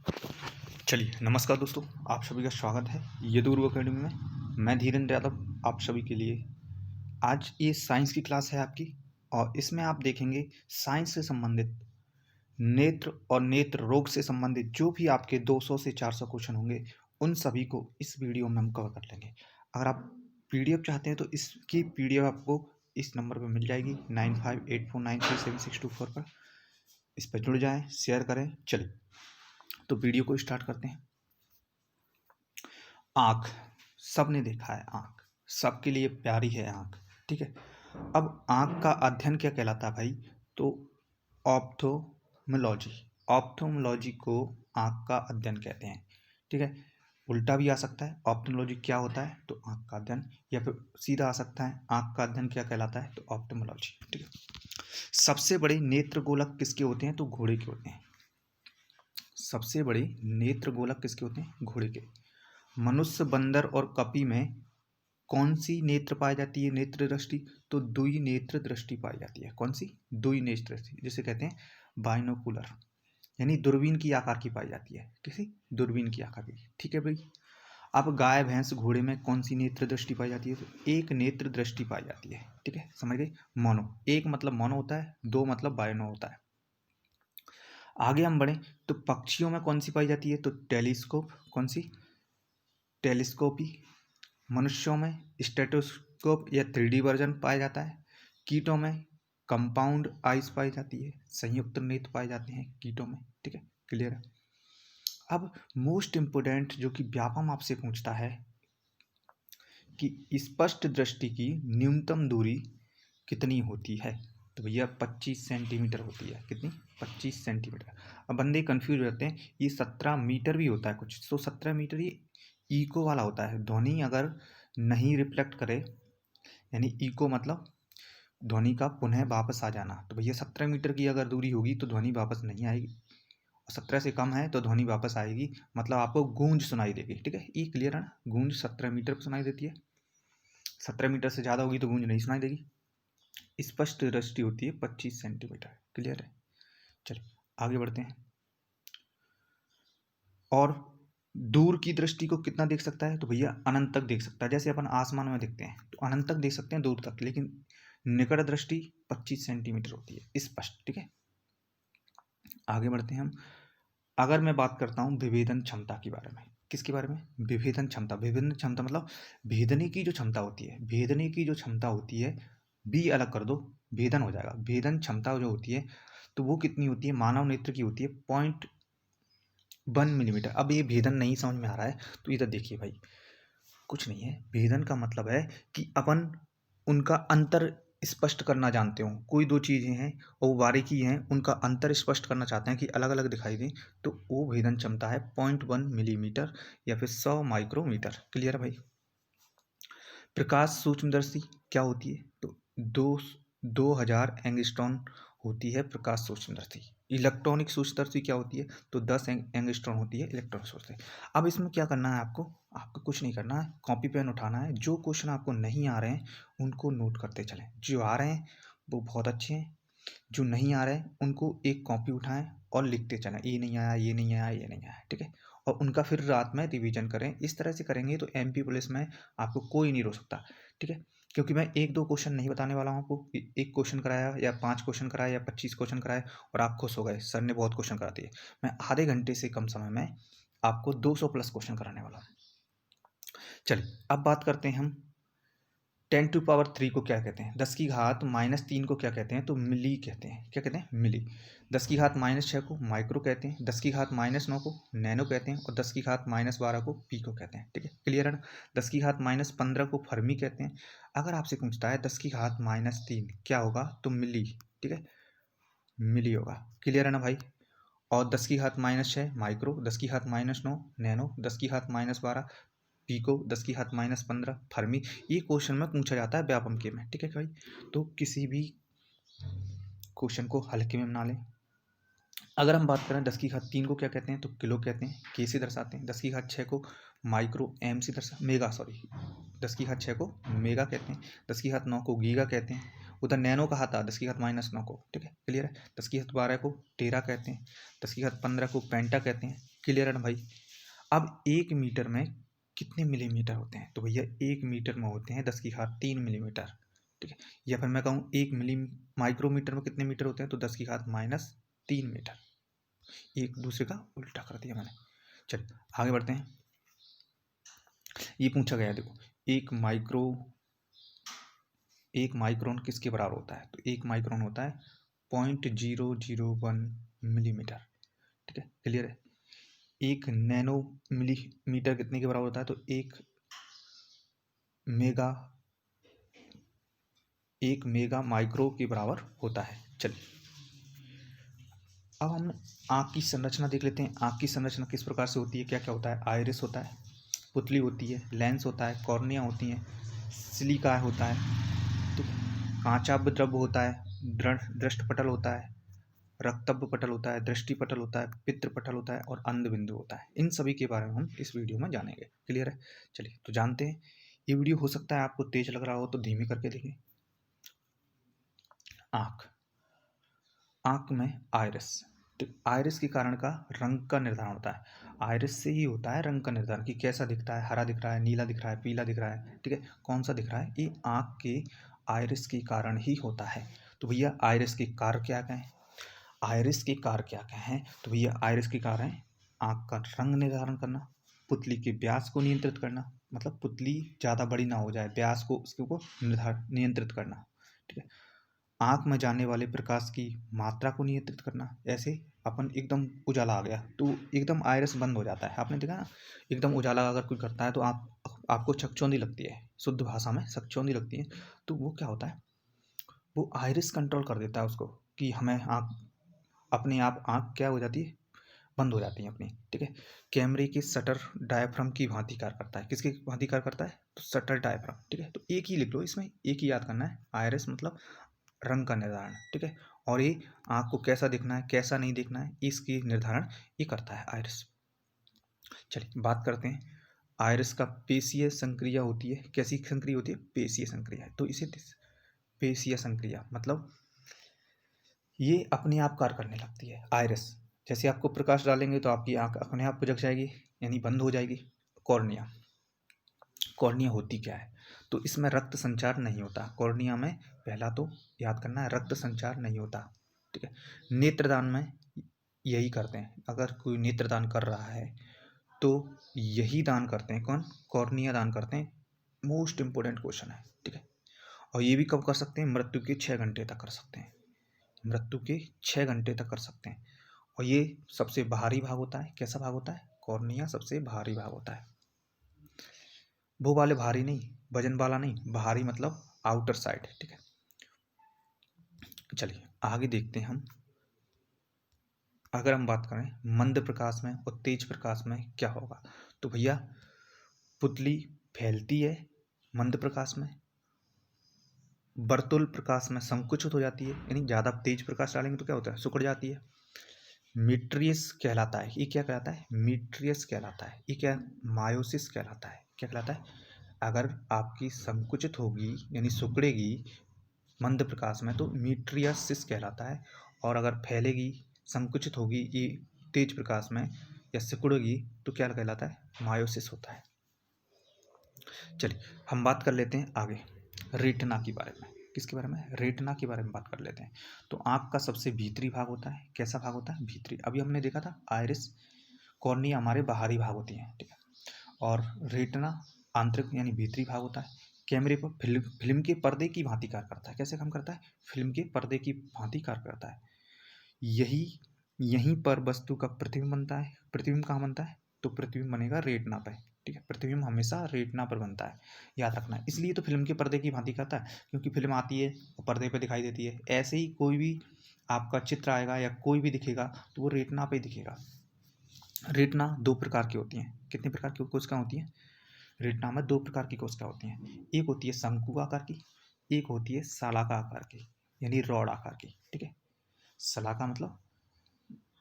चलिए, नमस्कार दोस्तों, आप सभी का स्वागत है यदुर्व अकेडमी में। मैं धीरेन्द्र यादव आप सभी के लिए। आज ये साइंस की क्लास है आपकी, और इसमें आप देखेंगे साइंस से संबंधित नेत्र और नेत्र रोग से संबंधित जो भी आपके 200 से 400 क्वेश्चन होंगे, उन सभी को इस वीडियो में हम कवर कर लेंगे। अगर आप पीडीएफ चाहते हैं तो इसकी पीडीएफ आपको इस नंबर पर मिल जाएगी 9584937624 पर। इस पर जुड़ जाएं, शेयर करें। चलिए, तो वीडियो को स्टार्ट करते हैं। आँख, सबने देखा है आँख, सबके लिए प्यारी है आँख, ठीक है। अब आँख का अध्ययन क्या कहलाता है भाई? तो ऑप्थोमोलॉजी। ऑप्थोमोलॉजी को आँख का अध्ययन कहते हैं, ठीक है। उल्टा भी आ सकता है, ऑप्थोमोलॉजी क्या होता है तो आँख का अध्ययन, या फिर सीधा आ सकता है आँख का अध्ययन क्या कहलाता है तो ऑप्थोमोलॉजी, ठीक है। सबसे बड़े नेत्र गोलक किसके होते हैं तो घोड़े के होते हैं। सबसे बड़े नेत्र गोलक किसके होते हैं? घोड़े के। मनुष्य, बंदर और कपि में कौन सी नेत्र पाई जाती है? नेत्र दृष्टि, तो दुई नेत्र दृष्टि पाई जाती है। कौन सी? दुई नेत्र दृष्टि, जिसे कहते हैं बाइनोकुलर, यानी दूरबीन की आकार की पाई जाती है। किसी? दूरबीन की आकार की, ठीक है भाई। अब गाय, भैंस, घोड़े में कौन सी नेत्र दृष्टि पाई जाती है? तो एक नेत्र दृष्टि पाई जाती है, ठीक है, समझ गए। मोनो, एक मतलब मोनो होता है, दो मतलब बाइनो होता है। आगे हम बढ़े तो पक्षियों में कौन सी पाई जाती है तो टेलीस्कोप। कौन सी? टेलीस्कोपी। मनुष्यों में स्टेटोस्कोप या 3D वर्जन पाया जाता है। कीटों में कंपाउंड आइज पाई जाती है, संयुक्त नेत्र पाए जाते हैं कीटों में, ठीक है, क्लियर है। अब मोस्ट इंपोर्टेंट जो कि व्यापम आपसे पूछता है कि स्पष्ट दृष्टि की न्यूनतम दूरी कितनी होती है? तो भैया 25 सेंटीमीटर होती है। कितनी? 25 सेंटीमीटर। अब बंदे कंफ्यूज रहते हैं, ये 17 मीटर भी होता है कुछ, तो 17 मीटर ये इको वाला होता है। ध्वनि अगर नहीं रिफ्लेक्ट करे, यानी इको मतलब ध्वनि का पुनः वापस आ जाना, तो भैया 17 मीटर की अगर दूरी होगी तो ध्वनि वापस नहीं आएगी, और 17 से कम है तो ध्वनि वापस आएगी, मतलब आपको गूंज सुनाई देगी, ठीक है। ये क्लियर है ना? गूंज 17 मीटर पर सुनाई देती है, 17 मीटर से ज़्यादा होगी तो गूंज नहीं सुनाई देगी। स्पष्ट दृष्टि होती है 25 सेंटीमीटर, क्लियर है। चलिए आगे बढ़ते हैं। और दूर की दृष्टि को कितना देख सकता है? तो भैया अनंत तक देख सकता है। जैसे अपन आसमान में देखते हैं तो अनंत तक देख सकते हैं, दूर तक, लेकिन निकट दृष्टि 25 सेंटीमीटर होती है स्पष्ट, ठीक है। आगे बढ़ते हैं हम। अगर मैं बात करता हूँ विभेदन क्षमता के बारे में, किसके बारे में? विभेदन क्षमता। विभेदन क्षमता मतलब भेदने की जो क्षमता होती है, भेदने की जो क्षमता होती है, बी अलग कर दो, भेदन हो जाएगा। भेदन क्षमता जो होती है तो वो कितनी होती है? मानव नेत्र की होती है 0.1 मिलीमीटर। अब ये भेदन नहीं समझ में आ रहा है तो इधर देखिए भाई, कुछ नहीं है। भेदन का मतलब है कि अपन उनका अंतर स्पष्ट करना जानते हो। कोई दो चीज़ें हैं और वो बारीकी हैं, उनका अंतर स्पष्ट करना चाहते हैं कि अलग अलग दिखाई दें, तो वो भेदन क्षमता है 0.1 मिलीमीटर या फिर 100 माइक्रोमीटर, क्लियर है भाई। प्रकाश सूक्ष्मदर्शी क्या होती है? तो 2000 एंगस्ट्रॉन होती है प्रकाश सूक्ष्मदर्शी। इलेक्ट्रॉनिक सूक्ष्मदर्शी क्या होती है? तो 10 एंगस्ट्रॉन होती है इलेक्ट्रॉनिक सूक्ष्मदर्शी। अब इसमें क्या करना है आपको कुछ नहीं करना है, कॉपी पेन उठाना है। जो क्वेश्चन आपको नहीं आ रहे हैं उनको नोट करते चलें, जो आ रहे हैं वो बहुत अच्छे हैं, जो नहीं आ रहे हैं उनको एक कॉपी उठाएं और लिखते चलें, ये नहीं आया, ये नहीं आया, ये नहीं आया, ठीक है। और उनका फिर रात में रिवीजन करें। इस तरह से करेंगे तो एमपी पुलिस में आपको कोई नहीं रोक सकता, ठीक है। क्योंकि मैं एक दो क्वेश्चन नहीं बताने वाला हूँ आपको। एक क्वेश्चन कराया या 5 क्वेश्चन कराया या 25 क्वेश्चन कराए और आप खुश हो गए, सर ने बहुत क्वेश्चन करा दिए। मैं आधे घंटे से कम समय में आपको 200 प्लस क्वेश्चन कराने वाला हूँ। चलिए अब बात करते हैं हम 10⁻³ को क्या कहते हैं? 10⁻³ को क्या कहते हैं? तो मिली कहते हैं। क्या कहते हैं? मिली। 10⁻⁻6 को माइक्रो कहते हैं, 10⁻⁹ को नैनो कहते हैं, और 10⁻12 को पीको कहते हैं, ठीक है, क्लियर है ना। 10⁻15 को फर्मी कहते हैं। अगर आपसे पूछता है 10⁻³ क्या होगा तो मिली, ठीक है, मिली होगा, क्लियर है ना भाई। और 10⁻6 माइक्रो, 10⁻9 नैनो, 10⁻12 पीको, 10⁻15 फर्मी। ये क्वेश्चन में पूछा जाता है व्यापम के में, ठीक है भाई। तो किसी भी क्वेश्चन को हल्के में बना लें। अगर हम बात करें 10⁻³ को क्या कहते हैं तो किलो कहते हैं, के से दर्शाते हैं। 10⁻6 को माइक्रो, एम से मेगा, सॉरी, 10⁻6 को मेगा कहते हैं। 10⁻9 को गीगा कहते हैं। उधर नैनो कहा था 10⁻9 को, ठीक है, क्लियर है। 10⁻12 को टेरा कहते हैं। 10⁻15 को पेंटा कहते हैं। क्लियर है ना भाई। अब 1 मीटर में कितने मिलीमीटर होते हैं, तो भैया 1 मीटर में होते हैं 10⁻³ मिलीमीटर, ठीक है। या फिर मैं कहूँ 1 माइक्रोमीटर में कितने मीटर होते हैं, तो 10⁻³ मीटर। एक दूसरे का उल्टा कर दिया मैंने। चल आगे बढ़ते हैं। ये पूछा गया है, देखो एक माइक्रोन किसके बराबर होता है, तो 1 माइक्रोन होता है 0.001 मिलीमीटर, ठीक है। क्लियर है। 1 नैनो मिलीमीटर कितने के बराबर होता है, तो 1 मेगा माइक्रो के बराबर होता है। चलिए अब हम आँख की संरचना देख लेते हैं। आँख की संरचना किस प्रकार से होती है, क्या क्या होता है। आइरिस होता है, पुतली होती है, लेंस होता है, कॉर्निया होती हैं, सिलिका होता है, ठीक है। कांचाभ द्रव्य होता है, दृष्टपटल होता है, रक्तभ पटल होता है, दृष्टि पटल होता है, पित्र पटल होता है और अंध बिंदु होता है। इन सभी के बारे में हम इस वीडियो में जानेंगे। क्लियर है। चलिए तो जानते हैं। ये वीडियो हो सकता है आपको तेज लग रहा हो तो धीमी करके देखें। आँख में आइरिस, तो आइरिस के कारण का रंग का निर्धारण होता है। आइरिस से ही होता है रंग का निर्धारण कि कैसा दिखता है, हरा दिख रहा है, नीला दिख रहा है, पीला दिख रहा है, ठीक है, कौन सा दिख रहा है, ये आँख के आइरिस के कारण ही होता है। तो भैया आइरिस के कार्य क्या क्या हैं, आइरिस के कार्य क्या क्या हैं, तो भैया आइरिस के कार्य हैं आँख का रंग निर्धारण करना, पुतली के व्यास को नियंत्रित करना, मतलब पुतली ज़्यादा बड़ी ना हो जाए, व्यास को उसके को नियंत्रित करना, ठीक है। आँख में जाने वाले प्रकाश की मात्रा को नियंत्रित करना। ऐसे अपन एकदम उजाला आ गया तो एकदम आइरिस बंद हो जाता है, आपने देखा ना, एकदम उजाला अगर कोई करता है तो आपको चकचौंधी लगती है, शुद्ध भाषा में चकचौंधी लगती है। तो वो क्या होता है, वो आइरिस कंट्रोल कर देता है उसको कि हमें आँख अपने आप आँख क्या हो जाती है, बंद हो जाती है अपनी, ठीक है। कैमरे के शटर डायफ्राम की भांति कार्य करता है, किसके भांति कार्य करता है, तो शटर डायफ्राम, ठीक है। तो एक ही लिख लो, इसमें एक ही याद करना है, आइरिस मतलब रंग का निर्धारण, ठीक है। और ये आँख को कैसा दिखना है कैसा नहीं देखना है इसकी निर्धारण ये करता है आइरिस। चलिए बात करते हैं। आइरिस का पेशीय संक्रिया होती है, कैसी संक्रिया होती है, पेशीय संक्रिया है। तो इसे पेशीय संक्रिया मतलब ये अपने आप कार्य करने लगती है आइरिस। जैसे आपको प्रकाश डालेंगे तो आपकी आँख अपने आप बुझक जाएगी, यानी बंद हो जाएगी। कॉर्निया, कॉर्निया होती क्या है, तो इसमें रक्त संचार नहीं होता कॉर्निया में, पहला तो याद करना है रक्त संचार नहीं होता, ठीक है। नेत्रदान में यही करते हैं, अगर कोई नेत्रदान कर रहा है तो यही दान करते हैं, कौन, कॉर्निया दान करते हैं। मोस्ट इंपॉर्टेंट क्वेश्चन है, ठीक है। और ये भी कब कर सकते हैं, मृत्यु के 6 घंटे तक कर सकते हैं, मृत्यु के 6 घंटे तक कर सकते हैं। और ये सबसे बाहरी भाग होता है, कैसा भाग होता है, कॉर्निया सबसे बाहरी भाग होता है। वो वाले भारी नहीं, वजन वाला नहीं, भारी मतलब आउटर साइड, ठीक है। चलिए आगे देखते हैं हम। अगर हम बात करें मंद प्रकाश में और तेज प्रकाश में क्या होगा, तो भैया पुतली फैलती है मंद प्रकाश में, वर्तुल प्रकाश में संकुचित हो जाती है, यानी ज़्यादा तेज प्रकाश डालेंगे तो क्या होता है, सिकुड़ जाती है। मीट्रियस कहलाता है, ये क्या कहलाता है, मीट्रियस कहलाता है। ये क्या, मायोसिस कहलाता है, क्या कहलाता है, अगर आपकी संकुचित होगी यानी सिकुड़ेगी मंद प्रकाश में तो मीट्रियसिस कहलाता है, और अगर फैलेगी संकुचित होगी ये तेज प्रकाश में या सिकुड़ेगी तो क्या कहलाता है, मायोसिस होता है। चलिए हम बात कर लेते हैं आगे रेटिना के बारे में, किसके बारे में, रेटिना के बारे में बात कर लेते हैं। तो आँख का सबसे भीतरी भाग होता है, कैसा भाग होता है, भीतरी। अभी हमने देखा था आइरिस कॉर्निया हमारे बाहरी भाग होती हैं, ठीक है, और रेटिना आंतरिक यानी भीतरी भाग होता है। कैमरे पर फिल्म के पर्दे की भांति कार्य करता है, कैसे काम करता है, फिल्म के पर्दे की भांति कार्य करता है। यही यहीं पर वस्तु का प्रतिबिंब बनता है। प्रतिबिंब कहाँ बनता है, तो प्रतिबिंब बनेगा रेटिना पे, ठीक है। प्रतिबिंब हमेशा रेटिना पर बनता है, याद रखना है। इसलिए तो फिल्म के पर्दे की भांति करता है, क्योंकि फिल्म आती है और पर्दे पे दिखाई देती है। ऐसे ही कोई भी आपका चित्र आएगा या कोई भी दिखेगा तो वो रेटिना पे दिखेगा। रेटिना 2 प्रकार की होती हैं, कितने प्रकार की कोशिकाएं होती हैं, रेटिना में 2 प्रकार की कोशिकाएं होती हैं। एक होती है शंकु आकार की, एक होती है शलाका आकार की, यानी रॉड आकार की, ठीक है। शलाका मतलब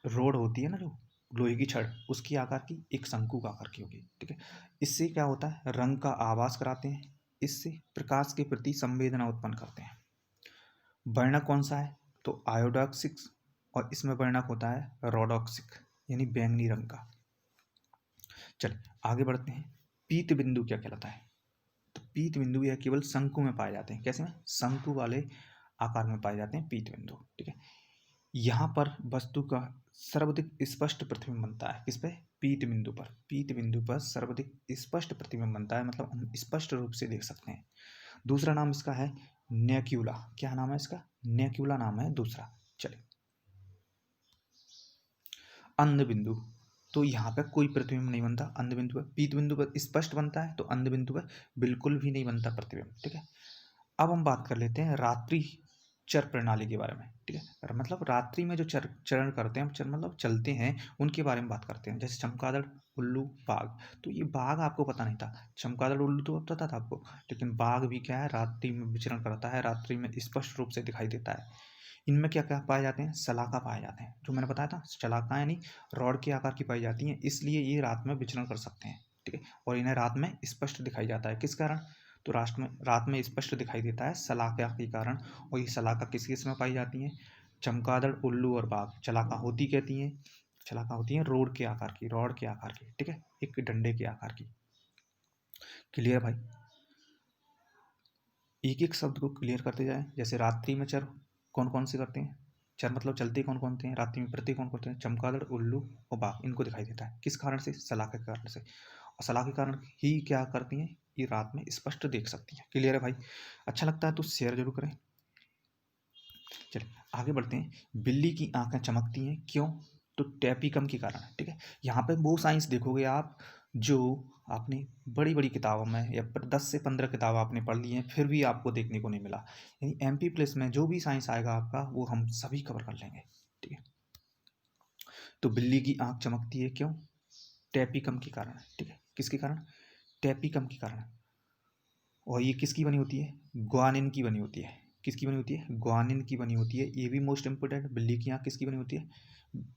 रोड होती है ना, जो लोहे की छड़ उसकी आकार की, एक शंकु का आकार की होगी, ठीक है। इससे क्या होता है, रंग का आभास कराते हैं, इससे प्रकाश के प्रति संवेदना उत्पन्न करते हैं। वर्णक कौन सा है, तो आयोडॉक्सिक, और इसमें वर्णक होता है रोडॉक्सिक, यानी बैंगनी रंग का, चलिए आगे बढ़ते हैं। पीत बिंदु क्या कहलाता है? तो पीत बिंदु यह केवल शंकु में पाए जाते हैं। कैसे में? शंकु वाले आकार में पाए जाते हैं पीत बिंदु। ठीक है, यहाँ पर वस्तु का सर्वाधिक स्पष्ट प्रतिबिंब बनता है। किस पे? पीत बिंदु पर। पीत बिंदु पर सर्वाधिक स्पष्ट प्रतिबिंब बनता है, मतलब हम स्पष्ट रूप से देख सकते हैं। दूसरा नाम इसका है नेक्यूला। क्या नाम है इसका? नेक्यूला नाम है दूसरा। चलिए, अंध बिंदु। तो यहाँ पे कोई प्रतिबिंब नहीं बनता अंध बिंदु पर। पीत बिंदु पर स्पष्ट बनता है, तो अंध बिंदु पर बिल्कुल भी नहीं बनता प्रतिबिंब। ठीक है, अब हम बात कर लेते हैं रात्रि चर प्रणाली के बारे में। ठीक है, मतलब रात्रि में जो चरण करते हैं हम, मतलब चलते हैं, उनके बारे में बात करते हैं। जैसे चमगादड़, उल्लू, बाघ। तो ये बाघ आपको पता नहीं था, चमगादड़ उल्लू तो पता था आपको, लेकिन बाघ भी क्या है, रात्रि में विचरण करता है, रात्रि में स्पष्ट रूप से दिखाई देता है। इनमें क्या क्या पाए जाते हैं? सलाका पाए जाते हैं। जो मैंने बताया था, सलाका यानी रॉड के आकार की पाई जाती हैं, इसलिए ये रात में विचरण कर सकते हैं। ठीक है, और इन्हें रात में स्पष्ट दिखाई जाता है। किस कारण? तो रात में स्पष्ट दिखाई देता है सलाका के कारण। और ये सलाका किस किस में पाई जाती हैं? चमगादड़, उल्लू और बाघ। सलाका होती कहती हैं, सलाका होती है रोड के आकार की, रॉड के आकार की। ठीक है, एक डंडे के आकार की। क्लियर भाई? एक एक शब्द को क्लियर करते जाए। जैसे रात्रि में चर कौन कौन से करते हैं? चर मतलब चलते कौन कौन से हैं? रात्रि में प्रति कौन करते हैं? चमगादड़, उल्लू और बाघ। इनको दिखाई देता है। किस कारण से? सलाह के कारण से। और सलाह के कारण ही क्या करती हैं? ये रात में स्पष्ट देख सकती हैं। क्लियर है भाई? अच्छा लगता है तो शेयर जरूर करें। चलिए आगे बढ़ते हैं। बिल्ली की आंखें चमकती हैं, क्यों? तो टैपिकम के कारण। ठीक है, यहाँ पे वो साइंस देखोगे आप जो आपने बड़ी बड़ी किताबों में या 10 से 15 किताब आपने पढ़ ली हैं, फिर भी आपको देखने को नहीं मिला। यानी MP प्लस में जो भी साइंस आएगा आपका, वो हम सभी कवर कर लेंगे। ठीक है, तो बिल्ली की आंख चमकती है, क्यों? टैपिकम के कारण। ठीक है, किसके कारण? टैपिकम के कारण। और ये किसकी बनी होती है? ग्वानिन की बनी होती है। किसकी बनी होती है? ग्वानिन की बनी होती है। ये भी मोस्ट इंपोर्टेंट। बिल्ली की आंख किसकी बनी होती है?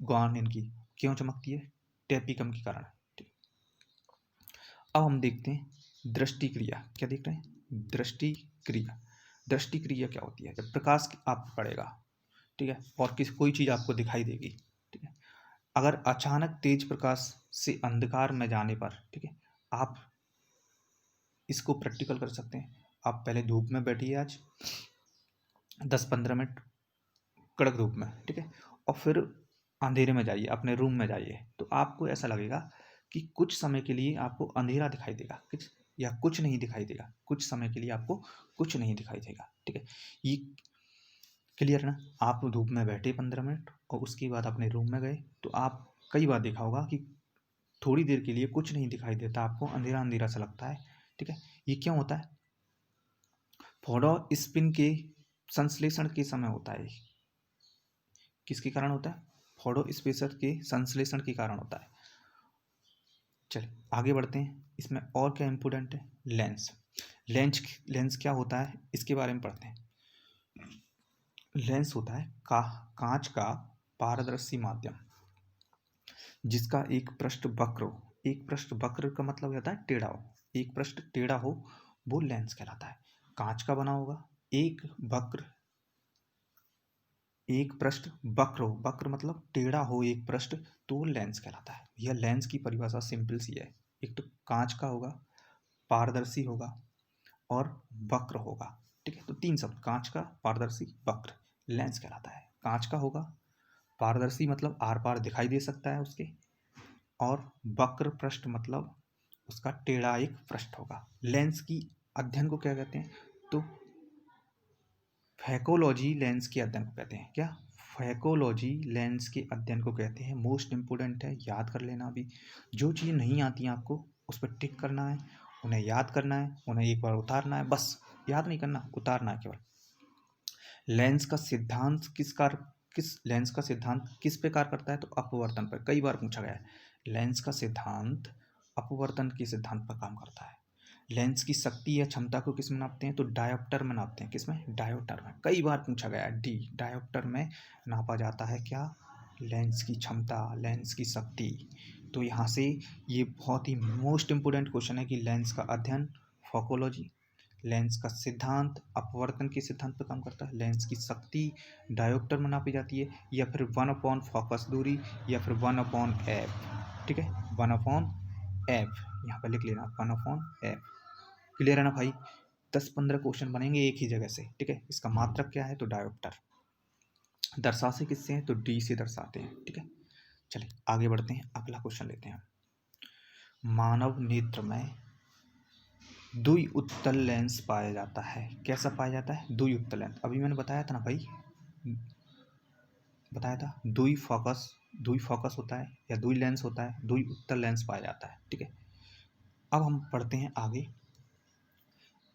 ग्वानिन की। क्यों चमकती है? टैपिकम के कारण। ठीक। अब हम देखते हैं दृष्टि क्रिया। क्या देख रहे हैं? दृष्टि क्रिया। दृष्टि क्रिया क्या होती है? जब प्रकाश आप पड़ेगा, ठीक है, और कोई चीज़ आपको दिखाई देगी, ठीक है, अगर अचानक तेज प्रकाश से अंधकार में जाने पर, ठीक है, आप इसको प्रैक्टिकल कर सकते हैं। आप पहले धूप में बैठिए आज 10-15 मिनट, कड़क धूप में, ठीक है, और फिर अंधेरे में जाइए, अपने रूम में जाइए, तो आपको ऐसा लगेगा कि कुछ समय के लिए आपको अंधेरा दिखाई देगा, कुछ या कुछ नहीं दिखाई देगा। कुछ समय के लिए आपको कुछ नहीं दिखाई देगा। ठीक है, ये क्लियर ना? आप धूप में बैठे 15 मिनट और उसके बाद अपने रूम में गए, तो आप कई बार देखा होगा कि थोड़ी देर के लिए कुछ नहीं दिखाई देता, आपको अंधेरा अंधेरा सा लगता है। ठीक है, ये क्यों होता है? फोटो स्पिन के संश्लेषण के समय होता है। किसके कारण होता है? फोटो स्पेसर के संश्लेषण के कारण होता है। चलिए आगे बढ़ते हैं। इसमें और क्या इंपोर्टेंट है? लेंस। लेंस क्या होता है, इसके बारे में पढ़ते हैं। लेंस होता है कांच का पारदर्शी माध्यम जिसका एक पृष्ठ वक्र हो। एक पृष्ठ वक्र का मतलब होता है टेढ़ा हो। एक पृष्ठ टेढ़ा हो, वो लेंस कहलाता है। कांच का बना होगा, एक वक्र, एक पृष्ठ वक्र हो, वक्र मतलब टेढ़ा हो एक पृष्ठ, तो वो लेंस कहलाता है। यह लेंस की परिभाषा सिंपल सी है। एक तो कांच का होगा, पारदर्शी होगा और वक्र होगा। ठीक है, तो 3 शब्द, कांच का, पारदर्शी, वक्र, लेंस कहलाता है। कांच का होगा, पारदर्शी मतलब आर पार दिखाई दे सकता है उसके, और वक्र पृष्ठ मतलब उसका टेढ़ा एक पृष्ठ होगा। लेंस की अध्ययन को क्या कहते हैं? तो फैकोलॉजी लेंस के अध्ययन को कहते हैं। क्या? फैकोलॉजी लेंस के अध्ययन को कहते हैं। मोस्ट इंपोर्टेंट है, याद कर लेना। अभी जो चीज़ नहीं आती है आपको, उस पर टिक करना है, उन्हें याद करना है, उन्हें एक बार उतारना है, बस याद नहीं करना, उतारना है केवल। लेंस का सिद्धांत किस लेंस का सिद्धांत किस पे कार्य करता है? तो अपवर्तन पर। कई बार पूछा गया है। लेंस का सिद्धांत अपवर्तन के सिद्धांत पर काम करता है। लेंस की शक्ति या क्षमता को किस में नापते हैं? तो डायोप्टर में नापते हैं। किस में? डायोप्टर में। कई बार पूछा गया है। डायोप्टर में नापा जाता है क्या? लेंस की क्षमता, लेंस की शक्ति। तो यहाँ से ये बहुत ही मोस्ट इंपोर्टेंट क्वेश्चन है कि लेंस का अध्ययन, फोकोलॉजी, लेंस का सिद्धांत अपवर्तन के सिद्धांत पर काम करता है, लेंस की शक्ति डायोप्टर में नापी जाती है, या फिर 1/फोकस दूरी, या फिर 1/एफ। ठीक है, 1/ एफ, यहाँ पर लिख लेना 1/f। क्लियर है ना भाई? 10-15 क्वेश्चन बनेंगे एक ही जगह से, ठीक है। इसका मात्रक क्या है? तो डायोप्टर। दर्शा से किससे हैं? तो डी से दर्शाते हैं, ठीक है। चलिए आगे बढ़ते हैं, अगला क्वेश्चन लेते हैं। मानव नेत्र में द्वि उत्तल लेंस पाया जाता है। कैसा पाया जाता है? द्वि उत्तल लेंस। अभी मैंने बताया था ना भाई, बताया था द्वि फोकस होता है या द्वि लेंस होता है, द्वि उत्तल लेंस पाया जाता है, ठीक है। अब हम पढ़ते हैं आगे।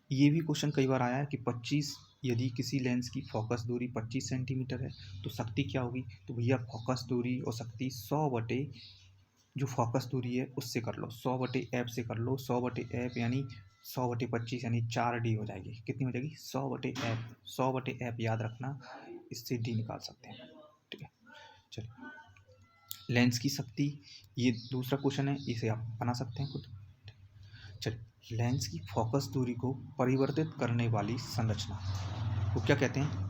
ये भी क्वेश्चन कई बार आया है कि 25, यदि किसी लेंस की फोकस दूरी 25 सेंटीमीटर है तो शक्ति क्या होगी? तो भैया फोकस दूरी और शक्ति 100 बटे जो फोकस दूरी है उससे कर लो, 100 बटे एफ से कर लो। 100 बटे एफ यानी 100 बटे 25 यानी 4D हो जाएगी। कितनी हो जाएगी? 100 बटे एफ। 100 बटे एफ याद रखना, इससे डी निकाल सकते हैं, ठीक है। चलिए लेंस की शक्ति, ये दूसरा क्वेश्चन है, इसे आप बना सकते हैं खुद। चलिए लेंस की फोकस दूरी को परिवर्तित करने वाली संरचना को क्या कहते हैं?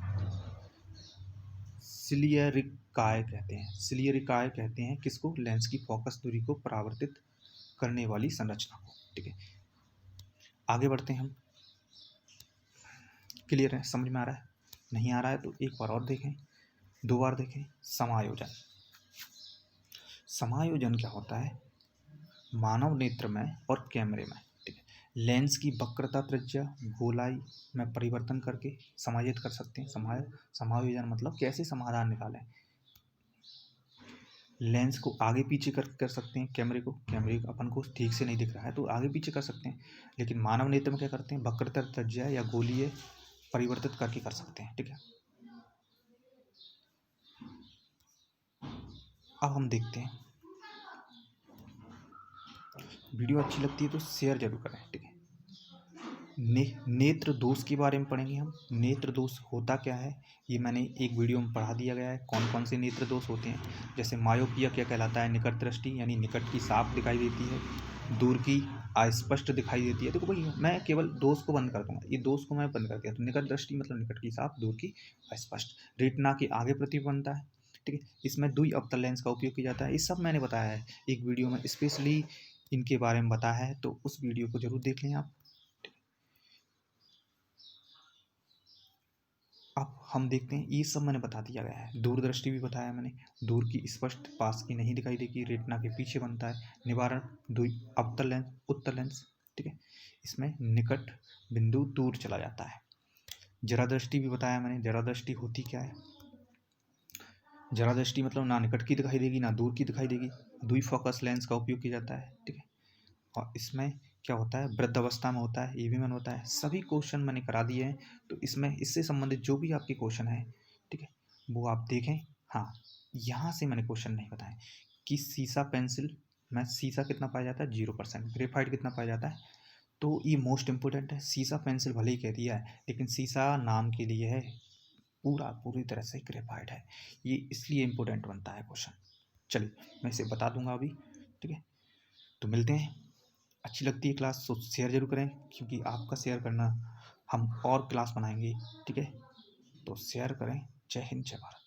सिलियरिकाय कहते हैं। सिलियरिकाय कहते हैं किसको? लेंस की फोकस दूरी को परावर्तित करने वाली संरचना को, ठीक है। आगे बढ़ते हैं हम। क्लियर है? समझ में आ रहा है? नहीं आ रहा है तो एक बार और देखें, 2 बार देखें। समायोजन। समायोजन क्या होता है? मानव नेत्र में और कैमरे में, ठीक है, लेंस की वक्रता, त्रिज्या, गोलाई में परिवर्तन करके समायोजित कर सकते हैं। समायोजन मतलब कैसे समाधान निकालें। लेंस को आगे पीछे कर सकते हैं। कैमरे अपन को ठीक से नहीं दिख रहा है तो आगे पीछे कर सकते हैं, लेकिन मानव नेत्र में क्या करते हैं? वक्रता, त्रिज्या या गोलीय परिवर्तित करके कर सकते हैं, ठीक है। अब हम देखते हैं, वीडियो अच्छी लगती है तो शेयर जरूर करें, ठीक है। नेत्र दोष के बारे में पढ़ेंगे हम। नेत्र दोष होता क्या है ये मैंने एक वीडियो में पढ़ा दिया गया है, कौन कौन से नेत्र दोष होते हैं। जैसे मायोपिया क्या कहलाता है? निकट दृष्टि, यानी निकट की साफ दिखाई देती है, दूर की अस्पष्ट दिखाई देती है। देखो भाई मैं केवल दोष को बंद कर दूंगा, ये दोष को मैं बंद कर दिया तो निकट दृष्टि मतलब निकट की साफ, दूर की अस्पष्ट। रेटिना के आगे प्रतिबिंब बनता है, ठीक है। इसमें द्वि अवतल लेंस का उपयोग किया जाता है। ये सब मैंने बताया है एक वीडियो में, स्पेशली इनके बारे में बताया है, तो उस वीडियो को जरूर देख लें आप। अब हम देखते हैं, ये सब मैंने बता दिया गया है। दूरदृष्टि भी बताया मैंने, दूर की स्पष्ट, पास की नहीं दिखाई देगी, रेटिना के पीछे बनता है। निवारण द्वि अवतल लेंस, उत्तल लेंस, ठीक है। इसमें निकट बिंदु दूर चला जाता है। जरा दृष्टि भी बताया मैंने। जरा दृष्टि होती क्या है? जरा दृष्टि मतलब ना निकट की दिखाई देगी ना दूर की दिखाई देगी, द्वि फोकस लेंस का उपयोग किया जाता है, ठीक है। और इसमें क्या होता है? वृद्ध अवस्था में होता है, ये भी मैंने होता है। सभी क्वेश्चन मैंने करा दिए हैं, तो इसमें इससे संबंधित जो भी आपके क्वेश्चन है, ठीक है, वो आप देखें। हाँ, यहाँ से मैंने क्वेश्चन नहीं बताए कि सीसा पेंसिल में सीसा कितना पाया जाता है? 0%। ग्रेफाइट कितना पाया जाता है? तो ये मोस्ट इंपॉर्टेंट है। सीसा पेंसिल भले ही कह दिया है, लेकिन सीसा नाम के लिए है, पूरी तरह से ग्रेफाइट है। ये इसलिए इंपॉर्टेंट बनता है क्वेश्चन। चलिए मैं इसे बता दूंगा अभी, ठीक है। तो मिलते हैं। अच्छी लगती है क्लास तो शेयर जरूर करें, क्योंकि आपका शेयर करना हम और क्लास बनाएंगे, ठीक है। तो शेयर करें। जय हिंद, जय भारत।